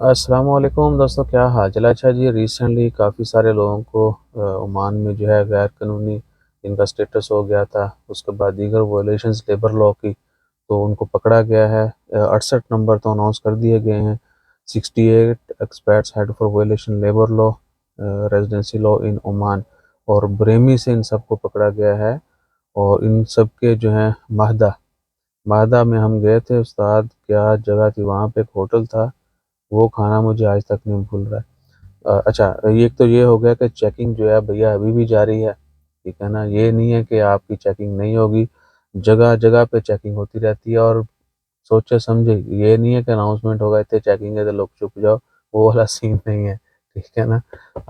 अस्सलाम वालेकुम दोस्तों, क्या हाल चाल है? अच्छा जी, रिसेंटली काफ़ी सारे लोगों को ओमान में जो है गैर कानूनी इनका स्टेटस हो गया था। उसके बाद दीगर वायलेशंस लेबर लॉ की, तो उनको पकड़ा गया है। 68 नंबर तो अनाउंस कर दिए गए हैं। 68 experts head for violation labour law, residency law in Oman, और ब्रेमी से इन सबको पकड़ा गया है। और इन सब के जो है माहदा माहदा में हम गए थे उस्ताद, क्या जगह थी वहाँ पे, एक होटल था। वो खाना मुझे आज तक नहीं भूल रहा है। अच्छा, ये एक तो ये हो गया कि चेकिंग जो है भैया अभी भी जारी है। ठीक है ना, ये नहीं है कि आपकी चेकिंग नहीं होगी। जगह जगह पे चेकिंग होती रहती है। और सोचे समझे, ये नहीं है कि अनाउंसमेंट होगा इतने चेकिंग है तो लोग चुप जाओ, वो वाला सीन नहीं है। ठीक है ना,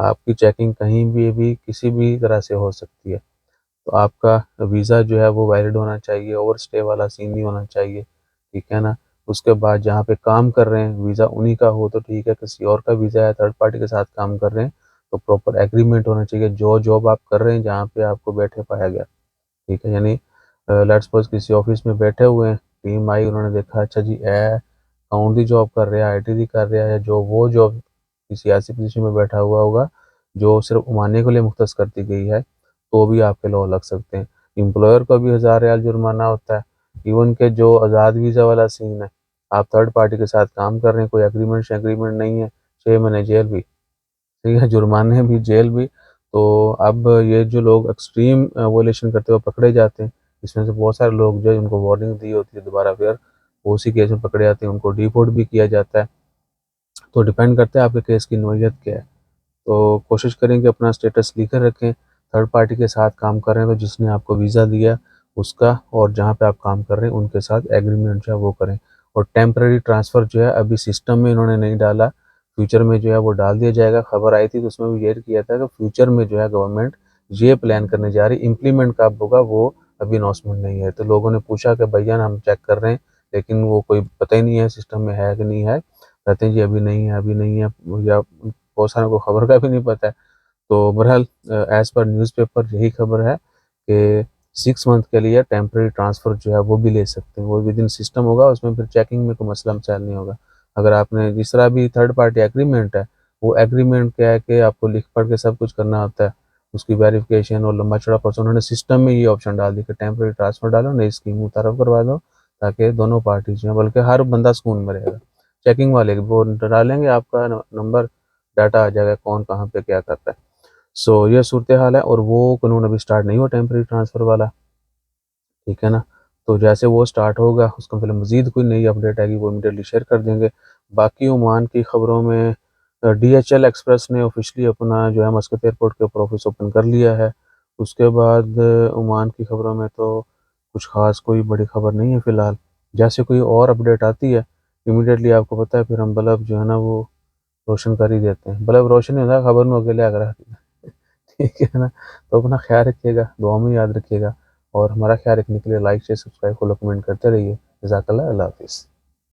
आपकी चेकिंग कहीं भी किसी भी तरह से हो सकती है। तो आपका वीज़ा जो है वो वैलिड होना चाहिए, ओवर स्टे वाला सीन नहीं होना चाहिए। ठीक है ना। उसके बाद जहाँ पे काम कर रहे हैं वीज़ा उन्हीं का हो तो ठीक है, किसी और का वीज़ा है, थर्ड पार्टी के साथ काम कर रहे हैं तो प्रॉपर एग्रीमेंट होना चाहिए। जो जॉब आप कर रहे हैं जहाँ पे आपको बैठे पाया गया, ठीक है, यानी लेट्स सपोज किसी ऑफिस में बैठे हुए हैं, टीम आई, उन्होंने देखा अच्छा जी अकाउंट की जॉब कर रहा है, आईटी की कर रहा है, जो वो जॉब किसी ऐसी पोजीशन में बैठा हुआ होगा जो सिर्फ उमाने के लिए मुख्तस कर दी गई है, तो भी आपके लॉ लग सकते हैं। एम्प्लॉयर को भी 1000 रियाल जुर्माना होता है। इवन के जो आज़ाद वीज़ा वाला सीन है, आप थर्ड पार्टी के साथ काम कर रहे हैं, कोई एग्रीमेंट नहीं है, 6 महीने जेल भी, ठीक है, जुर्माने भी, जेल भी। तो अब ये जो लोग एक्सट्रीम वोलेशन करते हुए पकड़े जाते हैं, इसमें से बहुत सारे लोग जो है उनको वार्निंग दी होती है दोबारा, फिर वो उसी केस में पकड़े जाते हैं, उनको डिपोर्ट भी किया जाता है। तो डिपेंड करता है आपके केस की नोयत क्या है। तो कोशिश करें कि अपना स्टेटस लीकर रखें। थर्ड पार्टी के साथ काम कर रहे हैं तो जिसने आपको वीज़ा दिया उसका, और जहाँ पे आप काम कर रहे हैं उनके साथ एग्रीमेंट जो है वो करें। और टेम्पररी ट्रांसफ़र जो है अभी सिस्टम में इन्होंने नहीं डाला, फ्यूचर में जो है वो डाल दिया जाएगा। खबर आई थी तो उसमें भी ये किया था कि फ्यूचर में जो है गवर्नमेंट ये प्लान करने जा रही, इम्प्लीमेंट कब होगा वो अभी अनाउंसमेंट नहीं है। तो लोगों ने पूछा कि भैया हम चेक कर रहे हैं, लेकिन वो कोई पता ही नहीं है सिस्टम में है कि नहीं है। कहते हैं जी अभी नहीं है, अभी नहीं है, या बहुत सारे को खबर का भी नहीं पता है। तो बहरहाल एज़ पर न्यूज़पेपर यही खबर है कि 6 मंथ के लिए टेम्परेरी ट्रांसफ़र जो है वो भी ले सकते हैं। वो विद इन सिस्टम होगा, उसमें फिर चेकिंग में कोई मसला मसाइल नहीं होगा। अगर आपने जिस तरह भी थर्ड पार्टी एग्रीमेंट है, वो एग्रीमेंट क्या है कि आपको लिख पढ़ के सब कुछ करना होता है, उसकी वेरिफिकेशन और लंबा चौड़ा प्रोसेस। उन्होंने सिस्टम में ये ऑप्शन डाल दिया कि टेम्परेरी ट्रांसफ़र डालो, नई स्कीम मुतारफ़ करवा दो, ताकि दोनों पार्टी जो हैं, बल्कि हर बंदा सुकून में रहेगा। चेकिंग वाले वो डालेंगे, आपका नंबर, डाटा आ जाएगा कौन कहाँ पे क्या करता है। सो ये सूरत हाल है, और वो कानून अभी स्टार्ट नहीं हुआ टेम्परेरी ट्रांसफ़र वाला। ठीक है ना। तो जैसे वो स्टार्ट होगा उसका मतलब मज़ीद कोई नई अपडेट आएगी वो इमीडिएटली शेयर कर देंगे। बाकी ओमान की ख़बरों में डीएचएल एक्सप्रेस ने ऑफिशियली अपना जो है मस्कत एयरपोर्ट के ऊपर ऑफिस ओपन कर लिया है। उसके बाद ओमान की ख़बरों में तो कुछ ख़ास कोई बड़ी ख़बर नहीं है फ़िलहाल। जैसे कोई और अपडेट आती है इमीडिएटली आपको पता है, फिर हम बल्ब जो है ना वो रोशन कर ही देते हैं। बल्ब रोशन नहीं होता, खबर में अकेले आकर ठीक है ना। तो अपना ख्याल रखिएगा, दुआ में याद रखिएगा, और हमारा ख्याल रखने के लिए like share subscribe follow comment करते रहिए। जज़ाकल्लाह, अल्लाह हाफ़िज़।